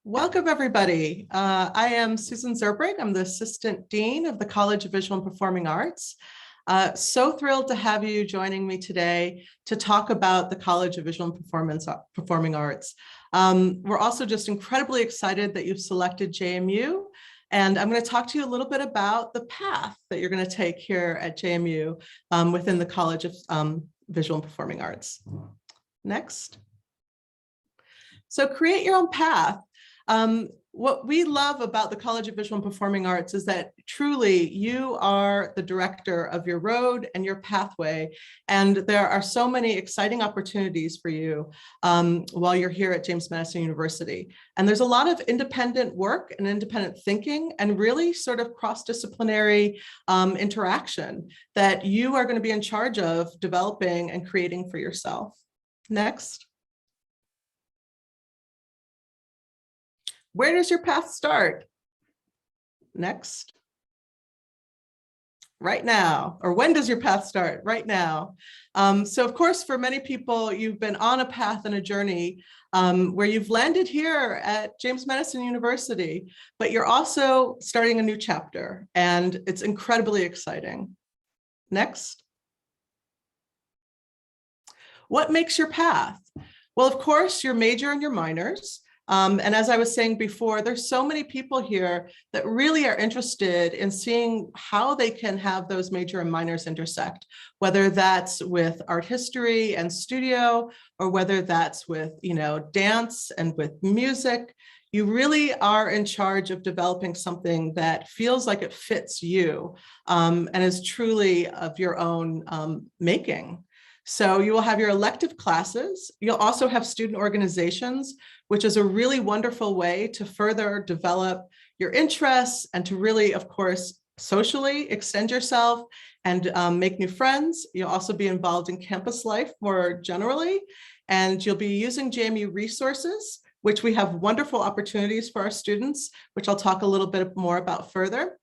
Welcome, everybody. I am Susan Zerbrigg. I'm the Assistant Dean of the College of Visual and Performing Arts. So thrilled to have you joining me today to talk about the College of Visual and Performing Arts. We're also just incredibly excited that you've selected JMU. And I'm going to talk to you a little bit about the path that you're going to take here at JMU within the College of Visual and Performing Arts. Next. So create your own path. What we love about the College of Visual and Performing Arts is that truly you are the director of your road and your pathway. And there are so many exciting opportunities for you while you're here at James Madison University. And there's a lot of independent work and independent thinking and really sort of cross-disciplinary interaction that you are going to be in charge of developing and creating for yourself. Next. Where does your path start? Next. Right now, or when does your path start? Right now. So of course, for many people, you've been on a path and a journey where you've landed here at James Madison University, but you're also starting a new chapter, and it's incredibly exciting. Next. What makes your path? Well, of course, your major and your minors. And as I was saying before, there's so many people here that really are interested in seeing how they can have those major and minors intersect, whether that's with art history and studio, or whether that's with, dance and with music. You really are in charge of developing something that feels like it fits you and is truly of your own making. So you will have your elective classes. You'll also have student organizations, which is a really wonderful way to further develop your interests and to really, of course, socially extend yourself and make new friends. You'll also be involved in campus life more generally, and you'll be using JMU resources, which we have wonderful opportunities for our students, which I'll talk a little bit more about further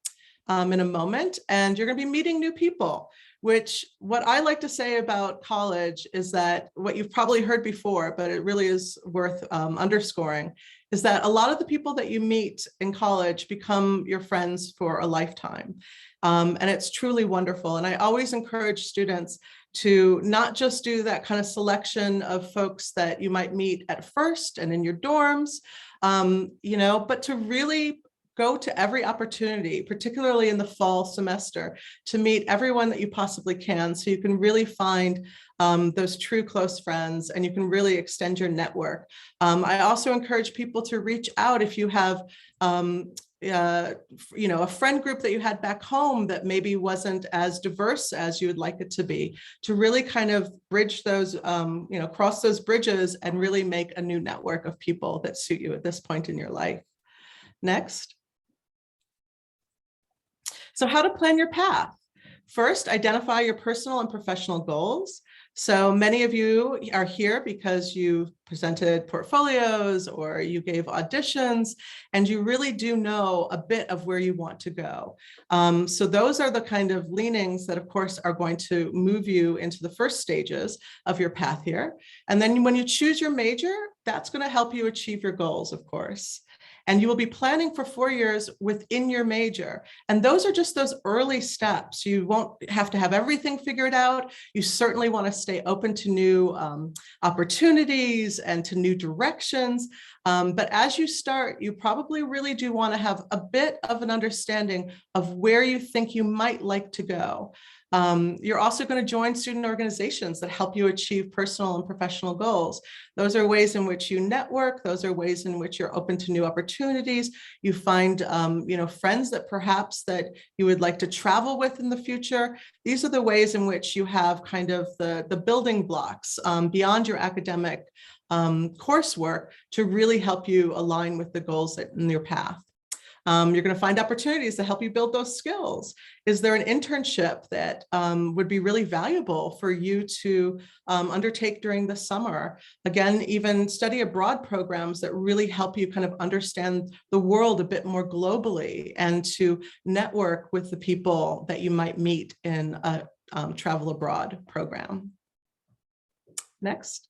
in a moment. And you're going to be meeting new people, which what I like to say about college is that what you've probably heard before, but it really is worth underscoring, is that a lot of the people that you meet in college become your friends for a lifetime. And it's truly wonderful. And I always encourage students to not just do that kind of selection of folks that you might meet at first and in your dorms, but to really go to every opportunity, particularly in the fall semester, to meet everyone that you possibly can, so you can really find those true close friends and you can really extend your network. I also encourage people to reach out if you have a friend group that you had back home that maybe wasn't as diverse as you would like it to be, to really kind of bridge those, cross those bridges and really make a new network of people that suit you at this point in your life. Next. So how to plan your path. First, identify your personal and professional goals. So many of you are here because you presented portfolios or you gave auditions, and you really do know a bit of where you want to go. So those are the kind of leanings that, of course, are going to move you into the first stages of your path here. And then when you choose your major, that's going to help you achieve your goals, of course. And you will be planning for 4 years within your major. And those are just those early steps. You won't have to have everything figured out. You certainly want to stay open to new opportunities and to new directions. But as you start, you probably really do want to have a bit of an understanding of where you think you might like to go. You're also going to join student organizations that help you achieve personal and professional goals. Those are ways in which you network. Those are ways in which you're open to new opportunities. You find, friends that perhaps that you would like to travel with in the future. These are the ways in which you have kind of the building blocks beyond your academic coursework to really help you align with the goals in your path. You're going to find opportunities to help you build those skills. Is there an internship that would be really valuable for you to undertake during the summer? Again, even study abroad programs that really help you kind of understand the world a bit more globally and to network with the people that you might meet in a travel abroad program. Next.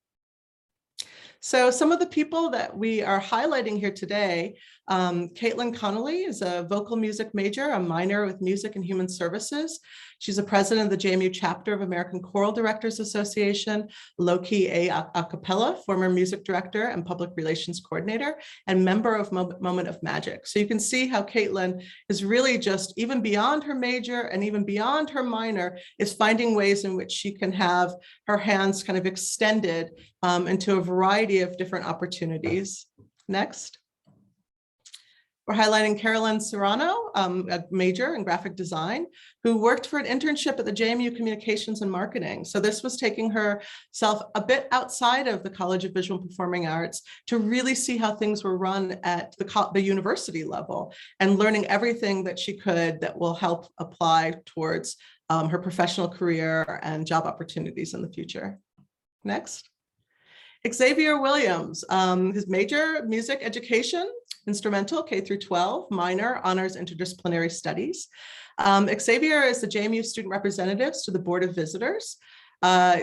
So some of the people that we are highlighting here today, Connolly is a vocal music major, a minor with music and human services. She's a president of the Jmu chapter of American Choral Directors Association, low-key a cappella, former music director and public relations coordinator, and member of Moment of Magic. So you can see how Caitlin is really just even beyond her major and even beyond her minor is finding ways in which she can have her hands kind of extended into a variety of different opportunities. Next. We're highlighting Carolyn Serrano, a major in graphic design, who worked for an internship at the Jmu Communications and Marketing. So this was taking herself a bit outside of the College of Visual and Performing Arts to really see how things were run at the university level and learning everything that she could that will help apply towards her professional career and job opportunities in the future. Next. Xavier Williams, his major, music education, instrumental, K through 12, minor, honors interdisciplinary studies. Xavier is the JMU student representatives to the Board of Visitors.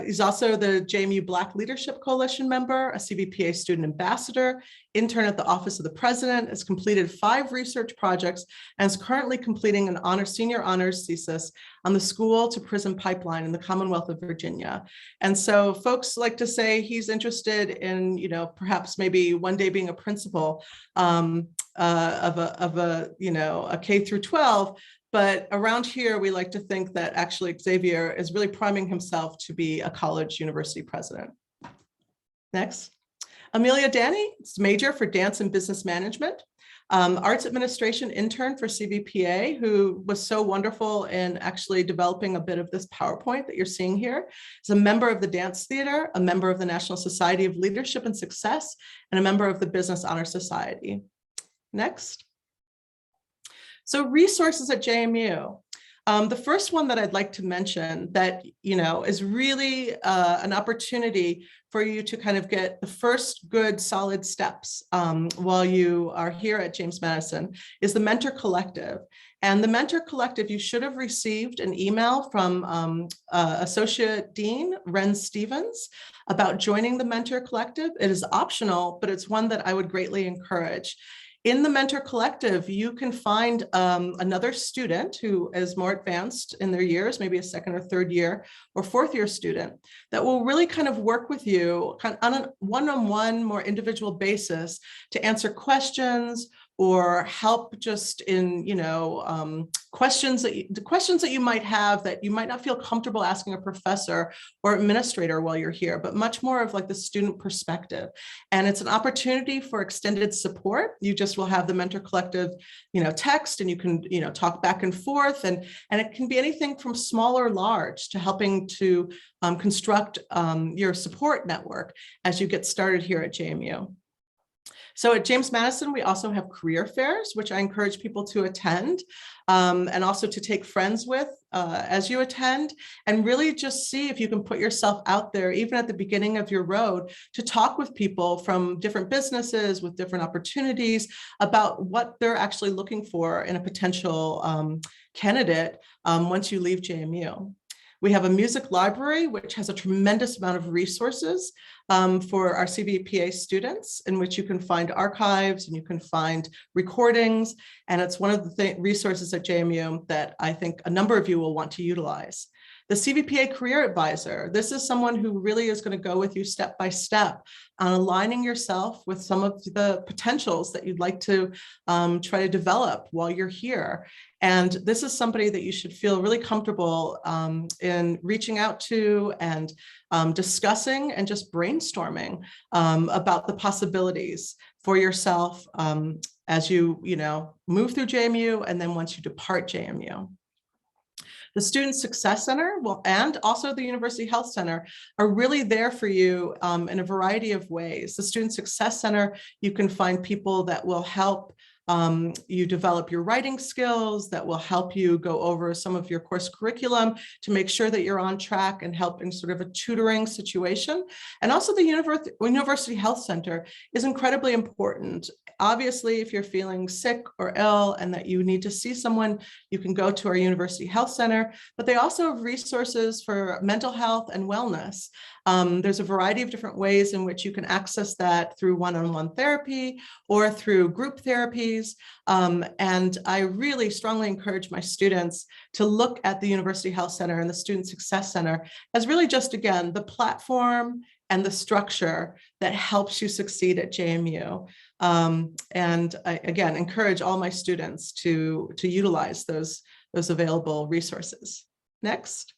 He's also the JMU Black Leadership Coalition member, a Cvpa student ambassador, intern at the Office of the President, has completed 5 research projects, and is currently completing an senior honors thesis on the school to prison pipeline in the Commonwealth of Virginia. And so folks like to say he's interested in, perhaps maybe one day being a principal of a K through 12. But around here, we like to think that actually Xavier is really priming himself to be a college university president. Next. Amelia Danny, major for dance and business management. Arts administration intern for Cvpa, who was so wonderful in actually developing a bit of this PowerPoint that you're seeing here. Is a member of the Dance Theater, a member of the National Society of Leadership and Success, and a member of the Business Honor Society. Next. So resources at JMU. The first one that I'd like to mention that, is really an opportunity for you to kind of get the first good solid steps while you are here at James Madison is the Mentor Collective. And the Mentor Collective, you should have received an email from Associate Dean Ren Stevens about joining the Mentor Collective. It is optional, but it's one that I would greatly encourage. In the Mentor Collective, you can find another student who is more advanced in their years, maybe a second or third year or fourth year student that will really kind of work with you kind of on a one-on-one, more individual basis to answer questions or help just in, questions that you might have that you might not feel comfortable asking a professor or administrator while you're here, but much more of like the student perspective. And it's an opportunity for extended support. You just will have the Mentor Collective, text, and you can, talk back and forth, and it can be anything from small or large to helping to construct your support network as you get started here at JMU. So at James Madison, we also have career fairs, which I encourage people to attend and also to take friends with as you attend, and really just see if you can put yourself out there, even at the beginning of your road, to talk with people from different businesses with different opportunities about what they're actually looking for in a potential candidate once you leave JMU. We have a music library, which has a tremendous amount of resources for our Cvpa students, in which you can find archives and you can find recordings. And it's one of the resources at JMU that I think a number of you will want to utilize. The Cvpa Career Advisor, this is someone who really is going to go with you step by step on aligning yourself with some of the potentials that you'd like to try to develop while you're here. And this is somebody that you should feel really comfortable in reaching out to and discussing and just brainstorming about the possibilities for yourself as you, move through JMU and then once you depart JMU. The Student Success Center and also the University Health Center are really there for you in a variety of ways. The Student Success Center, you can find people that will help you develop your writing skills, that will help you go over some of your course curriculum to make sure that you're on track and help in sort of a tutoring situation. And also the University Health Center is incredibly important. Obviously, if you're feeling sick or ill and that you need to see someone, you can go to our University Health Center, but they also have resources for mental health and wellness. There's a variety of different ways in which you can access that through one-on-one therapy or through group therapies. And I really strongly encourage my students to look at the University Health Center and the Student Success Center as really just, again, the platform and the structure that helps you succeed at JMU. And I, again, encourage all my students to utilize those available resources. Next.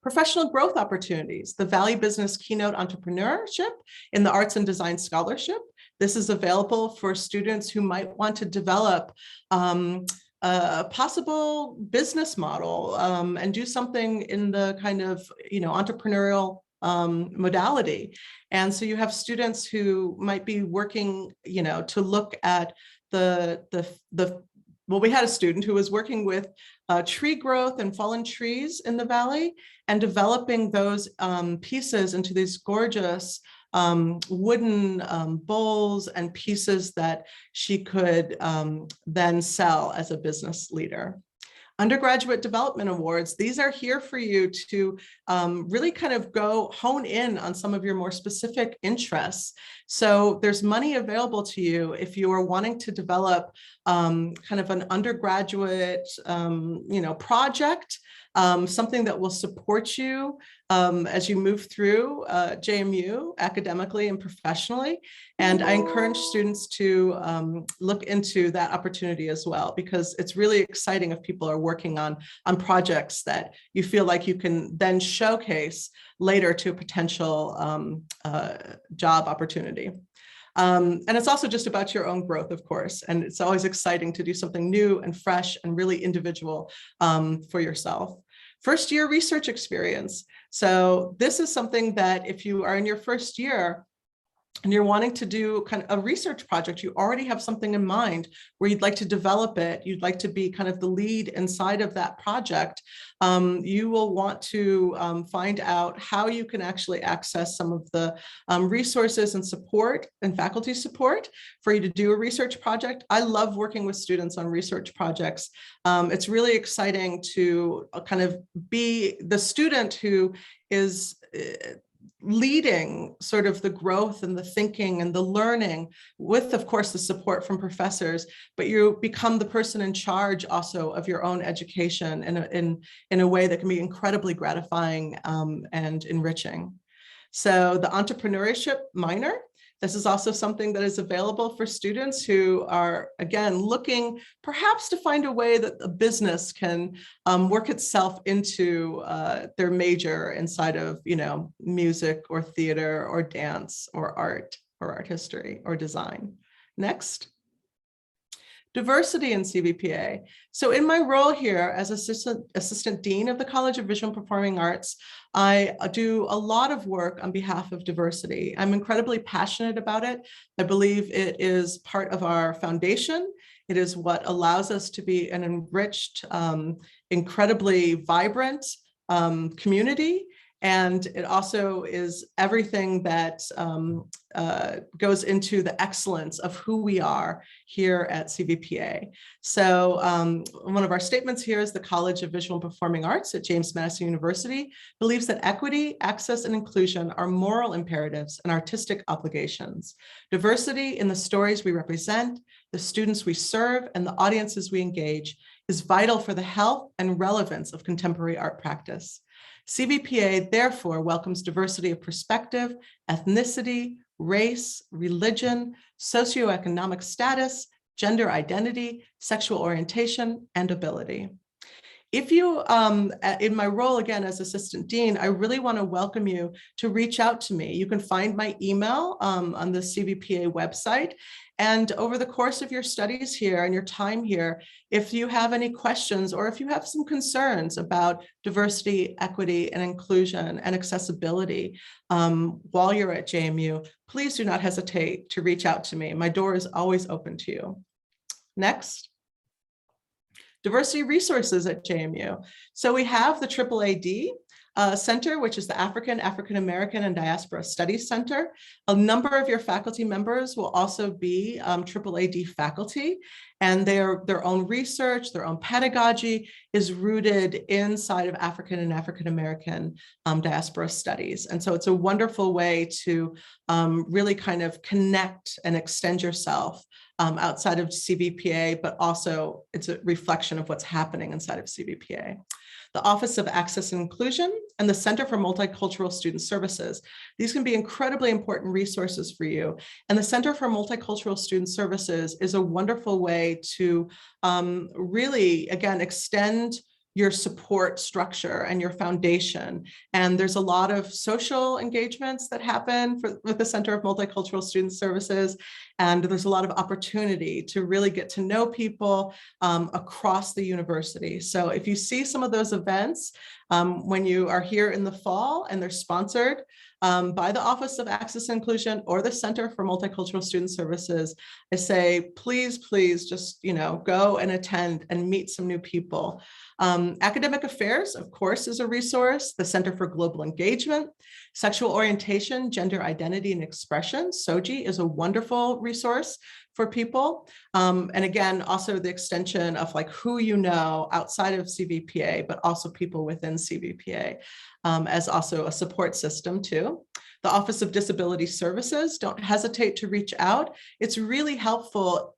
Professional growth opportunities, the Valley Business Keynote Entrepreneurship in the Arts and Design Scholarship. This is available for students who might want to develop a possible business model and do something in the kind of, entrepreneurial modality. And so you have students who might be working, to look at well, we had a student who was working with tree growth and fallen trees in the Valley and developing those pieces into these gorgeous wooden bowls and pieces that she could then sell as a business leader. Undergraduate Development Awards, these are here for you to really kind of hone in on some of your more specific interests. So there's money available to you if you are wanting to develop kind of an undergraduate, project, something that will support you as you move through JMU academically and professionally. And I encourage students to look into that opportunity as well, because it's really exciting if people are working on projects that you feel like you can then showcase later to a potential job opportunity. And it's also just about your own growth, of course, and it's always exciting to do something new and fresh and really individual for yourself. First year research experience. So this is something that if you are in your first year and you're wanting to do kind of a research project, you already have something in mind where you'd like to develop it, you'd like to be kind of the lead inside of that project, you will want to find out how you can actually access some of the resources and support and faculty support for you to do a research project. I love working with students on research projects. It's really exciting to kind of be the student who is leading sort of the growth and the thinking and the learning with, of course, the support from professors, but you become the person in charge also of your own education in a way that can be incredibly gratifying and enriching. So the entrepreneurship minor, this is also something that is available for students who are, again, looking perhaps to find a way that a business can work itself into their major inside of, music or theater or dance or art history or design. Next. Diversity in Cvpa. So in my role here as Assistant Dean of the College of Visual and Performing Arts, I do a lot of work on behalf of diversity. I'm incredibly passionate about it. I believe it is part of our foundation. It is what allows us to be an enriched, incredibly vibrant community. And it also is everything that goes into the excellence of who we are here at Cvpa. So one of our statements here is the College of Visual and Performing Arts at James Madison University believes that equity, access, and inclusion are moral imperatives and artistic obligations. Diversity in the stories we represent, the students we serve, and the audiences we engage is vital for the health and relevance of contemporary art practice. Cvpa therefore welcomes diversity of perspective, ethnicity, race, religion, socioeconomic status, gender identity, sexual orientation, and ability. If you, in my role again as Assistant Dean, I really want to welcome you to reach out to me. You can find my email on the Cvpa website. And over the course of your studies here and your time here, if you have any questions or if you have some concerns about diversity, equity, and inclusion and accessibility while you're at JMU, please do not hesitate to reach out to me. My door is always open to you. Next. Diversity resources at JMU. So we have the AAAD. Center, which is the African American, and Diaspora Studies Center. A number of your faculty members will also be AAAD faculty, and their own research, their own pedagogy is rooted inside of African and African American diaspora studies. And so it's a wonderful way to really kind of connect and extend yourself outside of Cvpa, but also it's a reflection of what's happening inside of Cvpa. The Office of Access and Inclusion and the Center for Multicultural Student Services. These can be incredibly important resources for you. And the Center for Multicultural Student Services is a wonderful way to really, again, extend your support structure and your foundation. And there's a lot of social engagements that happen with the Center of Multicultural Student Services. And there's a lot of opportunity to really get to know people across the university. So if you see some of those events when you are here in the fall and they're sponsored by the Office of Access and Inclusion or the Center for Multicultural Student Services, I say, please, please just, go and attend and meet some new people. Academic Affairs, of course, is a resource. The Center for Global Engagement, Sexual Orientation, Gender Identity and Expression, SOGI, is a wonderful resource for people. And again, also the extension of like who you know outside of Cvpa, but also people within Cvpa as also a support system too. The Office of Disability Services, don't hesitate to reach out. It's really helpful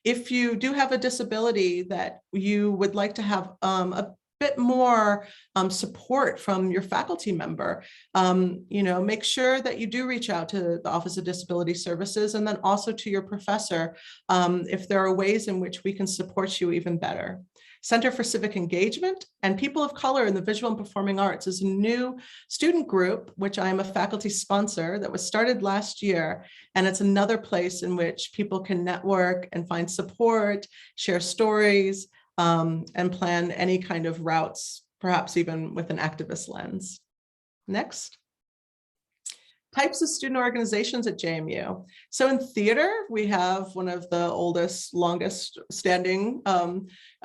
if you do have a disability that you would like to have a bit more support from your faculty member. Make sure that you do reach out to the Office of Disability Services and then also to your professor if there are ways in which we can support you even better. Center for Civic Engagement and People of Color in the Visual and Performing Arts is a new student group, which I am a faculty sponsor, that was started last year. And it's another place in which people can network and find support, share stories, and plan any kind of routes, perhaps even with an activist lens. Next. Types of student organizations at JMU. So in theater, we have one of the oldest, longest standing,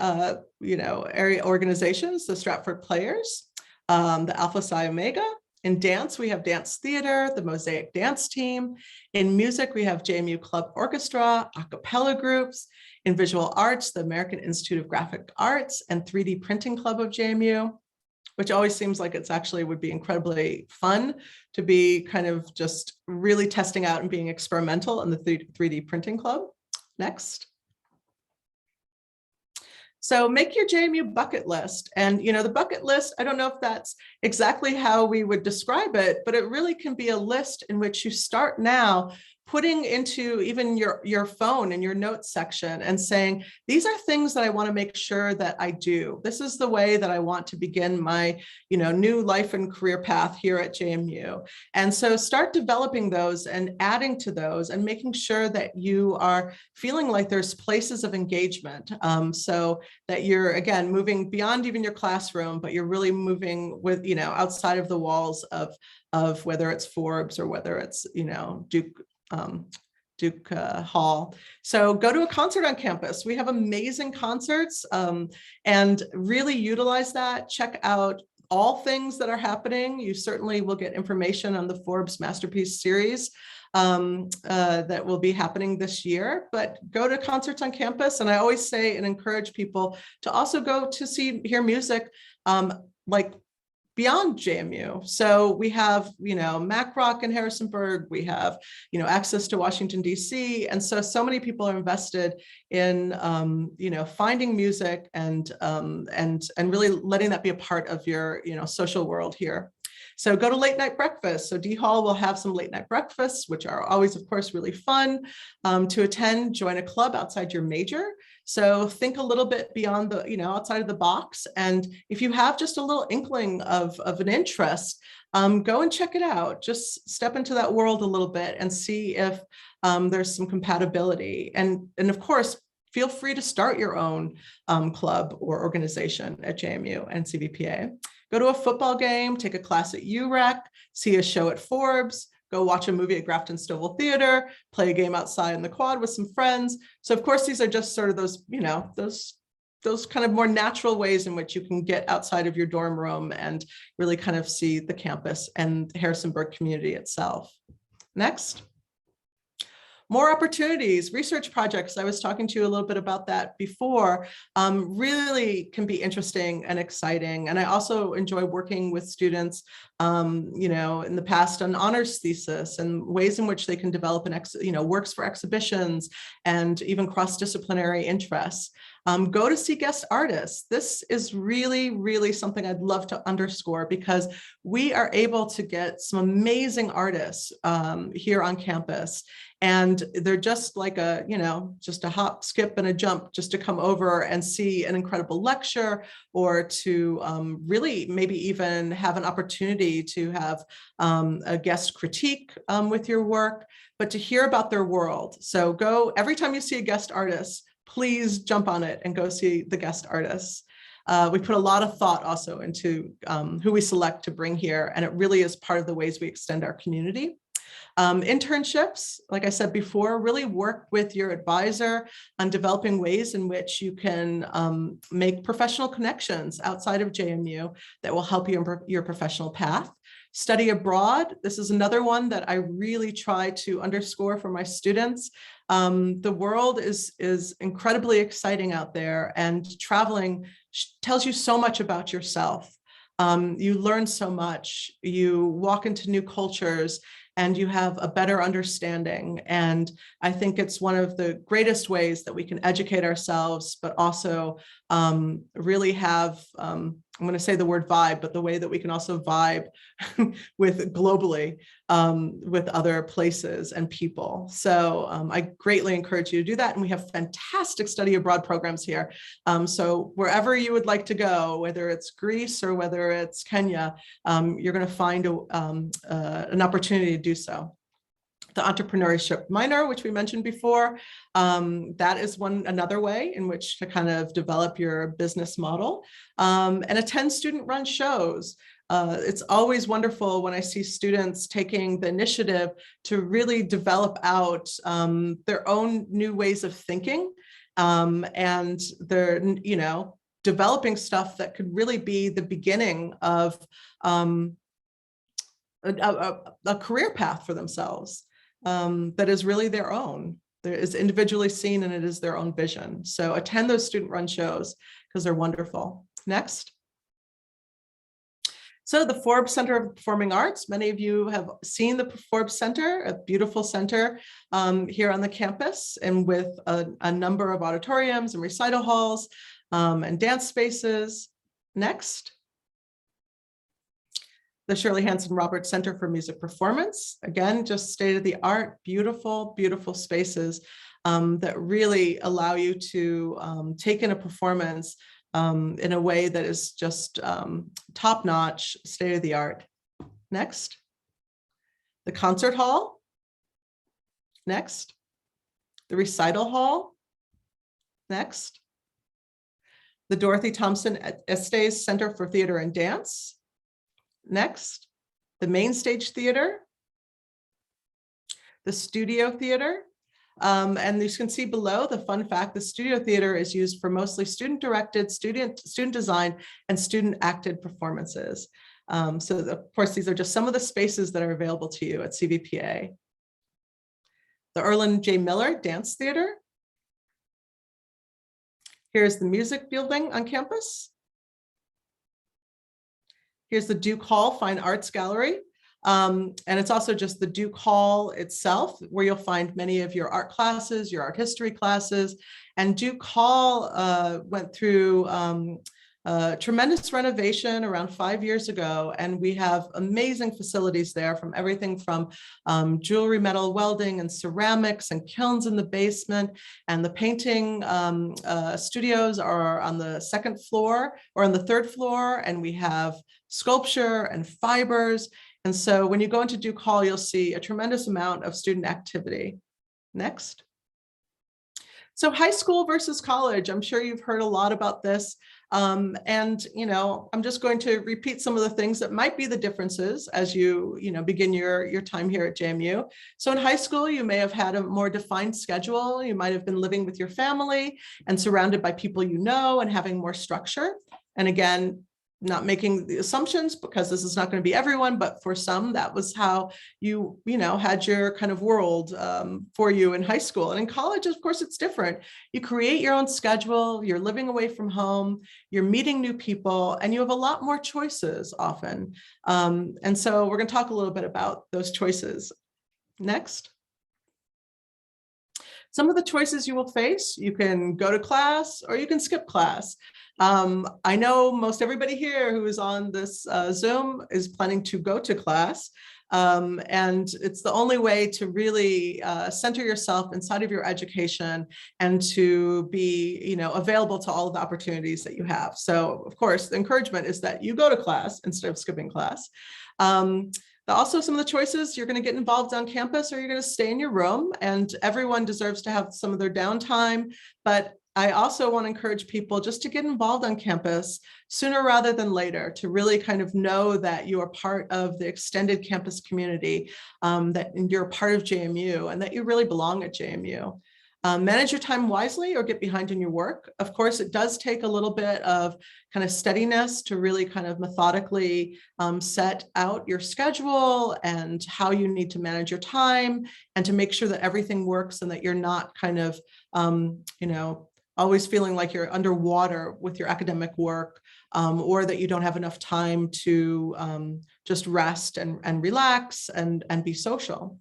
area organizations, the Stratford Players, the Alpha Psi Omega. In dance, we have dance theater, the Mosaic Dance Team. In music, we have JMU Club Orchestra, a cappella groups. In visual arts, the American Institute of Graphic Arts and 3D Printing Club of JMU, which always seems like it's actually would be incredibly fun to be kind of just really testing out and being experimental in the 3D Printing Club. Next. So make your JMU bucket list. And, the bucket list, I don't know if that's exactly how we would describe it, but it really can be a list in which you start now putting into even your phone in your notes section and saying, these are things that I want to make sure that I do. This is the way that I want to begin my, new life and career path here at JMU. And so start developing those and adding to those and making sure that you are feeling like there's places of engagement. So that you're, again, moving beyond even your classroom, but you're really moving with, outside of the walls of whether it's Forbes or whether it's, Duke Hall. So go to a concert on campus. We have amazing concerts and really utilize that. Check out all things that are happening. You certainly will get information on the Forbes Masterpiece Series that will be happening this year, but go to concerts on campus. And I always say and encourage people to also go to hear music like beyond JMU. So we have, Mac Rock in Harrisonburg, we have, access to Washington, DC. And so many people are invested in, finding music and really letting that be a part of your, social world here. So go to late night breakfast. So D Hall will have some late night breakfasts, which are always, of course, really fun to attend. Join a club outside your major. So think a little bit beyond the, outside of the box. And if you have just a little inkling of an interest, go and check it out. Just step into that world a little bit and see if there's some compatibility. And of course, feel free to start your own club or organization at JMU and Cvpa. Go to a football game, take a class at UREC, see a show at Forbes, go watch a movie at Grafton Stovall Theater, play a game outside in the quad with some friends. So of course, these are just sort of those, those those kind of more natural ways in which you can get outside of your dorm room and really kind of see the campus and the Harrisonburg community itself. Next. More opportunities, research projects. I was talking to you a little bit about that before, really can be interesting and exciting. And I also enjoy working with students, you know, in the past on honors thesis and ways in which they can develop works for exhibitions and even cross-disciplinary interests. Go to see guest artists. This is really, really something I'd love to underscore, because we are able to get some amazing artists here on campus. And they're just like a, you know, just a hop, skip, and a jump just to come over and see an incredible lecture, or to really maybe even have an opportunity to have a guest critique with your work, but to hear about their world. So go, every time you see a guest artist, please jump on it and go see the guest artists. We put a lot of thought also into who we select to bring here, and it really is part of the ways we extend our community. Internships, like I said before, really work with your advisor on developing ways in which you can make professional connections outside of JMU that will help you in your professional path. Study abroad. This is another one that I really try to underscore for my students. The world is incredibly exciting out there, and traveling tells you so much about yourself. You learn so much, you walk into new cultures, and you have a better understanding. And I think it's one of the greatest ways that we can educate ourselves, but also really have, I'm going to say the word vibe, but the way that we can also vibe with globally with other places and people. So I greatly encourage you to do that. And we have fantastic study abroad programs here. So wherever you would like to go, whether it's Greece or whether it's Kenya, you're going to find an opportunity to do so. The entrepreneurship minor, which we mentioned before, that is another way in which to kind of develop your business model, and attend student-run shows. It's always wonderful when I see students taking the initiative to really develop out their own new ways of thinking, and they're, you know, developing stuff that could really be the beginning of a career path for themselves. That is really their own. There is individually seen, and it is their own vision. So attend those student-run shows because they're wonderful. Next. So the Forbes Center of Performing Arts, many of you have seen the Forbes Center, a beautiful center here on the campus, and with a number of auditoriums and recital halls and dance spaces. Next. The Shirley Hanson Roberts Center for Music Performance, again, just state-of-the-art, beautiful, beautiful spaces that really allow you to take in a performance in a way that is just top-notch, state-of-the-art. Next. The concert hall. Next. The recital hall. Next. The Dorothy Thompson Estes Center for Theater and Dance. Next, the Main Stage Theater, the Studio Theater, and you can see below the fun fact, the Studio Theater is used for mostly student-directed, student designed, and student-acted performances. So of course, these are just some of the spaces that are available to you at Cvpa. The Erland J. Miller Dance Theater. Here's the music building on campus. Here's the Duke Hall Fine Arts Gallery. And it's also just the Duke Hall itself, where you'll find many of your art classes, your art history classes. And Duke Hall went through tremendous renovation around 5 years ago. And we have amazing facilities there, from everything from jewelry, metal welding, and ceramics, and kilns in the basement. And the painting studios are on the second floor or on the third floor. And we have sculpture and fibers. And so when you go into Duke Hall, you'll see a tremendous amount of student activity. Next. So high school versus college, I'm sure you've heard a lot about this. And, I'm just going to repeat some of the things that might be the differences as you, begin your time here at JMU. So in high school, you may have had a more defined schedule. You might have been living with your family and surrounded by people you know and having more structure. And again, not making the assumptions because this is not going to be everyone, but for some, that was how you had your kind of world for you in high school. And in college, of course, it's different. You create your own schedule, you're living away from home, you're meeting new people, and you have a lot more choices often. And so we're going to talk a little bit about those choices. Next. Some of the choices you will face: you can go to class or you can skip class. I know most everybody here who is on this Zoom is planning to go to class. And it's the only way to really center yourself inside of your education and to be, available to all of the opportunities that you have. So of course, the encouragement is that you go to class instead of skipping class. Also, some of the choices: you're going to get involved on campus or you're going to stay in your room, and everyone deserves to have some of their downtime. But I also want to encourage people just to get involved on campus sooner rather than later, to really kind of know that you are part of the extended campus community, that you're a part of JMU and that you really belong at JMU. Manage your time wisely or get behind in your work. Of course, it does take a little bit of kind of steadiness to really kind of methodically set out your schedule and how you need to manage your time, and to make sure that everything works and that you're not kind of, always feeling like you're underwater with your academic work, or that you don't have enough time to just rest and relax and be social.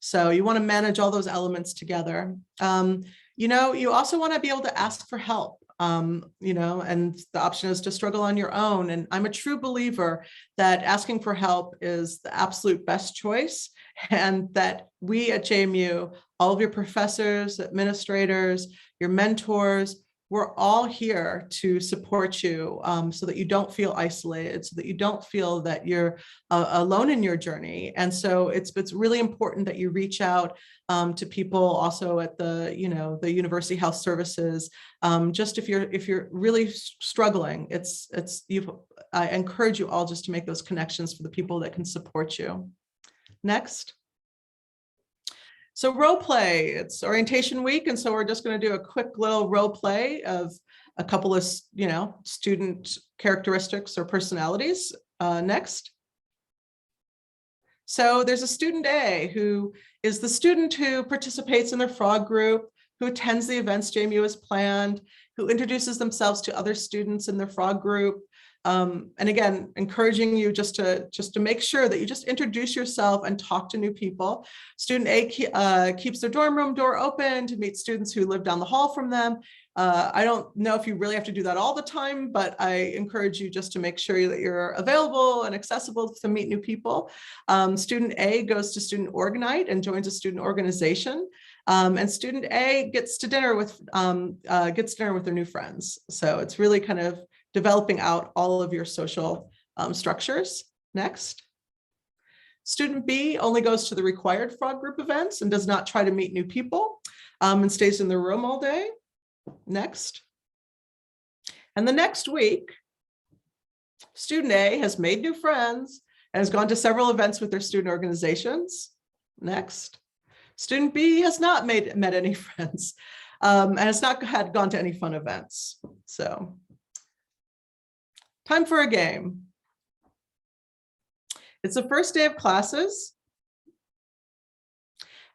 So you want to manage all those elements together. You also want to be able to ask for help, and the option is to struggle on your own. And I'm a true believer that asking for help is the absolute best choice, and that we at JMU, all of your professors, administrators, your mentors, we're all here to support you, so that you don't feel isolated, so that you don't feel that you're alone in your journey. And so it's really important that you reach out to people also at the University Health Services. Just if you're really struggling, I encourage you all just to make those connections for the people that can support you. Next. So role play, it's orientation week. And so we're just going to do a quick little role play of a couple of, student characteristics or personalities. Next. So there's a student A who is the student who participates in their frog group, who attends the events JMU has planned, who introduces themselves to other students in their frog group. And again, encouraging you just to make sure that you just introduce yourself and talk to new people. Student A keeps their dorm room door open to meet students who live down the hall from them. I don't know if you really have to do that all the time, but I encourage you just to make sure that you're available and accessible to meet new people. Student A goes to Student Org-Night and joins a student organization. And student A gets dinner with their new friends. So it's really kind of developing out all of your social structures. Next. Student B only goes to the required frog group events and does not try to meet new people, and stays in their room all day. Next. And the next week, student A has made new friends and has gone to several events with their student organizations. Next. Student B has not met any friends, and has not gone to any fun events. So time for a game. It's the first day of classes,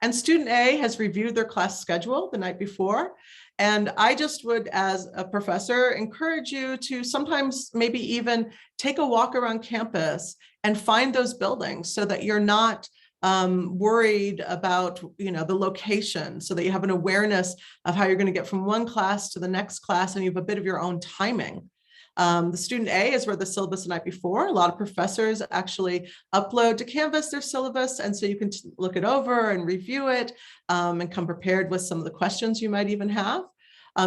and student A has reviewed their class schedule the night before. And I just would, as a professor, encourage you to sometimes maybe even take a walk around campus and find those buildings so that you're not worried about the location, so that you have an awareness of how you're going to get from one class to the next class, and you have a bit of your own timing. The student A has read the syllabus the night before. A lot of professors actually upload to Canvas their syllabus, and so you can look it over and review it, and come prepared with some of the questions you might even have.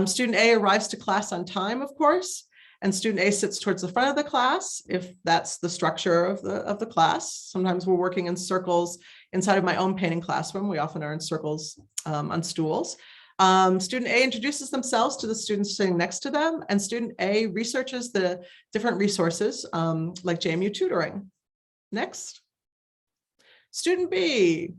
Student A arrives to class on time, of course, and student A sits towards the front of the class if that's the structure of the class. Sometimes we're working in circles inside of my own painting classroom. We often are in circles on stools. Student A introduces themselves to the students sitting next to them, and student A researches the different resources like JMU tutoring. Next. Student B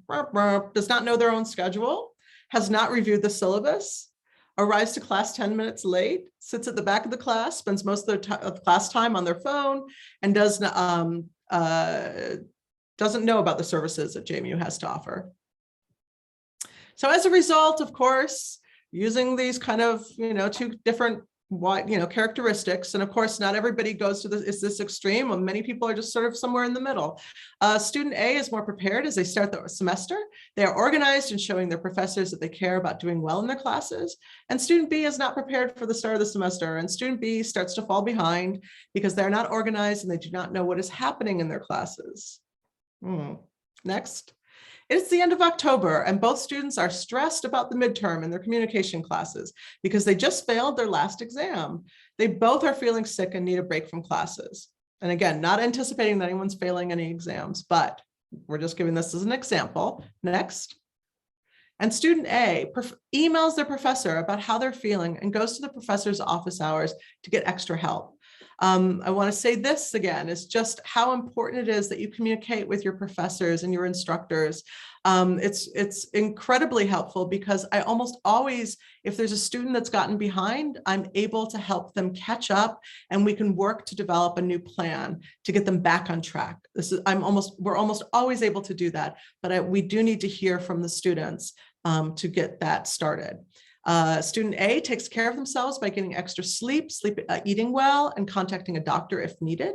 does not know their own schedule, has not reviewed the syllabus, arrives to class 10 minutes late, sits at the back of the class, spends most of their class time on their phone, and doesn't know about the services that JMU has to offer. So as a result, of course, using these kind of, two different characteristics, and of course, not everybody goes to this extreme, and many people are just sort of somewhere in the middle. Student A is more prepared as they start the semester. They are organized and showing their professors that they care about doing well in their classes. And student B is not prepared for the start of the semester, and student B starts to fall behind because they're not organized and they do not know what is happening in their classes. Next. It's the end of October, and both students are stressed about the midterm in their communication classes because they just failed their last exam. They both are feeling sick and need a break from classes. And again, not anticipating that anyone's failing any exams, but we're just giving this as an example. Next. And student A emails their professor about how they're feeling and goes to the professor's office hours to get extra help. I want to say this again, is just how important it is that you communicate with your professors and your instructors. It's incredibly helpful because I almost always, if there's a student that's gotten behind, I'm able to help them catch up, and we can work to develop a new plan to get them back on track. We're almost always able to do that, but we do need to hear from the students to get that started. Student A takes care of themselves by getting extra sleep, eating well, and contacting a doctor if needed.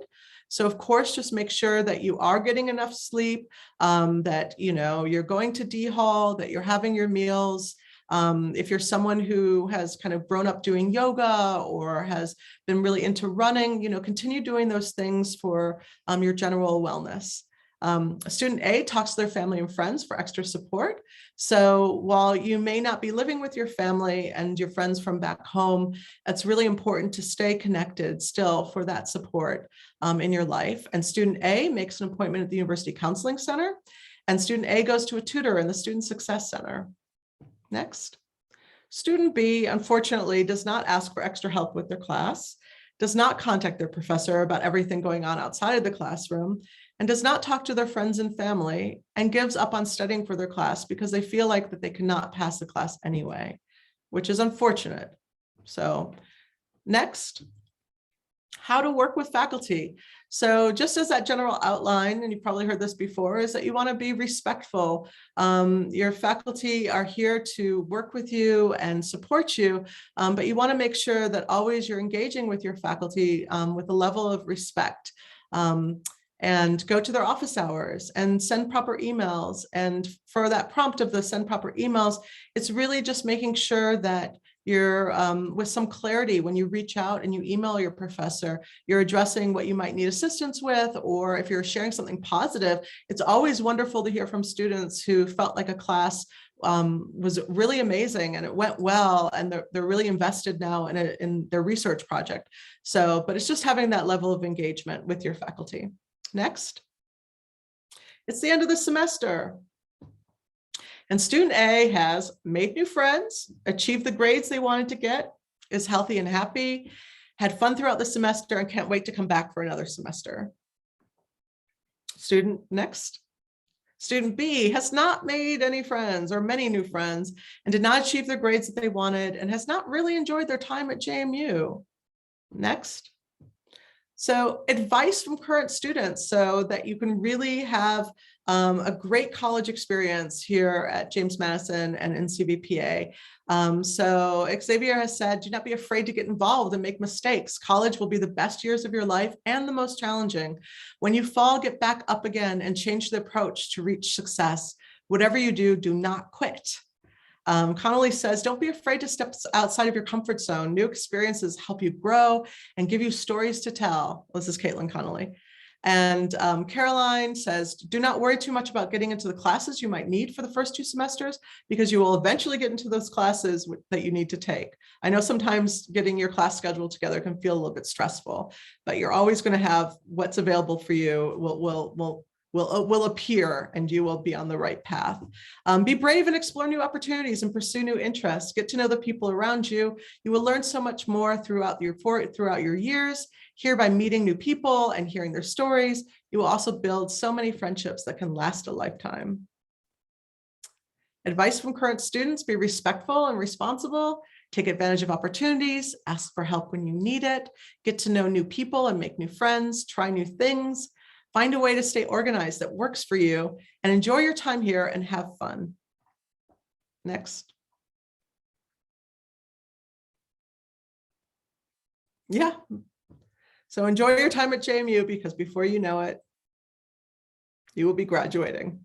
So of course, just make sure that you are getting enough sleep, that you're going to D-Hall, that you're having your meals. If you're someone who has kind of grown up doing yoga or has been really into running, continue doing those things for your general wellness. Student A talks to their family and friends for extra support. So while you may not be living with your family and your friends from back home, it's really important to stay connected still for that support in your life. And student A makes an appointment at the University Counseling Center, and student A goes to a tutor in the Student Success Center. Next. Student B, unfortunately, does not ask for extra help with their class, does not contact their professor about everything going on outside of the classroom, and does not talk to their friends and family, and gives up on studying for their class because they feel like that they cannot pass the class anyway, which is unfortunate. So next, how to work with faculty. So just as that general outline, and you probably heard this before, is that you want to be respectful. Your faculty are here to work with you and support you, but you want to make sure that always you're engaging with your faculty with a level of respect. And go to their office hours and send proper emails. And for that prompt of the send proper emails, it's really just making sure that you're with some clarity when you reach out and you email your professor, you're addressing what you might need assistance with, or if you're sharing something positive. It's always wonderful to hear from students who felt like a class was really amazing and it went well, and they're really invested now in their research project. So, but it's just having that level of engagement with your faculty. Next. It's the end of the semester. And student A has made new friends, achieved the grades they wanted to get, is healthy and happy, had fun throughout the semester, and can't wait to come back for another semester. Next. Student B has not made any friends or many new friends and did not achieve the grades that they wanted and has not really enjoyed their time at JMU. Next. So advice from current students so that you can really have a great college experience here at James Madison and in Cvpa. So Xavier has said, do not be afraid to get involved and make mistakes. College will be the best years of your life and the most challenging. When you fall, get back up again and change the approach to reach success. Whatever you do, do not quit. Connolly says, don't be afraid to step outside of your comfort zone. New experiences help you grow and give you stories to tell. This is Caitlin Connolly. And Caroline says, do not worry too much about getting into the classes you might need for the first 2 semesters, because you will eventually get into those classes that you need to take. I know sometimes getting your class schedule together can feel a little bit stressful, but you're always going to have what's available for you will will appear and you will be on the right path. Be brave and explore new opportunities and pursue new interests. Get to know the people around you. You will learn so much more throughout your years, here by meeting new people and hearing their stories. You will also build so many friendships that can last a lifetime. Advice from current students: be respectful and responsible. Take advantage of opportunities, ask for help when you need it, get to know new people and make new friends, try new things, find a way to stay organized that works for you, and enjoy your time here and have fun. Next. Yeah. So enjoy your time at JMU, because before you know it, you will be graduating.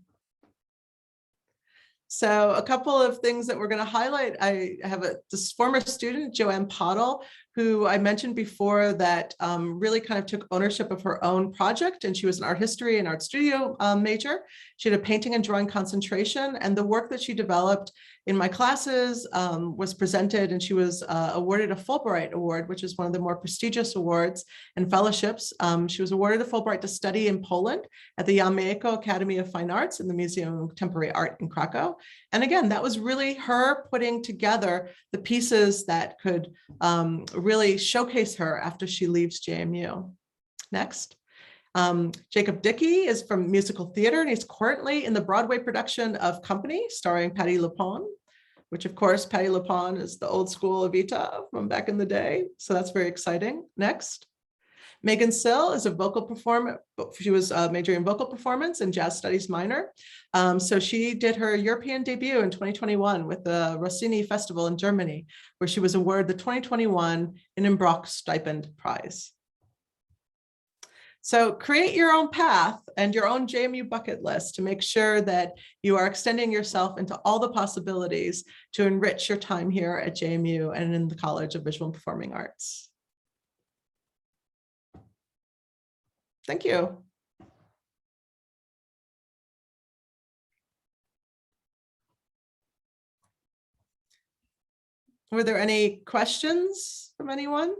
So a couple of things that we're going to highlight. I have this former student, Joanne Poddle, who I mentioned before, that really kind of took ownership of her own project, and she was an art history and art studio major. She had a painting and drawing concentration, and the work that she developed in my classes was presented, and she was awarded a Fulbright Award, which is one of the more prestigious awards and fellowships. She was awarded a Fulbright to study in Poland at the Jmu Academy of Fine Arts in the Museum of Contemporary Art in Krakow. And again, that was really her putting together the pieces that could really showcase her after she leaves JMU. Next. Jacob Dickey is from musical theater, and he's currently in the Broadway production of Company, starring Patti LuPone, which of course, Patti LuPone is the old school Evita from back in the day. So that's very exciting. Next. Megan Sill is a vocal performer. She was majoring in vocal performance and jazz studies minor. So she did her European debut in 2021 with the Rossini Festival in Germany, where she was awarded the 2021 Innenbrock Stipend Prize. So create your own path and your own JMU bucket list to make sure that you are extending yourself into all the possibilities to enrich your time here at JMU and in the College of Visual and Performing Arts. Thank you. Were there any questions from anyone?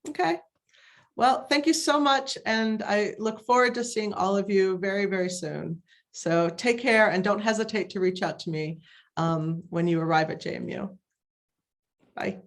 Okay. Well, thank you so much. And I look forward to seeing all of you very, very soon. So take care and don't hesitate to reach out to me when you arrive at JMU. Bye.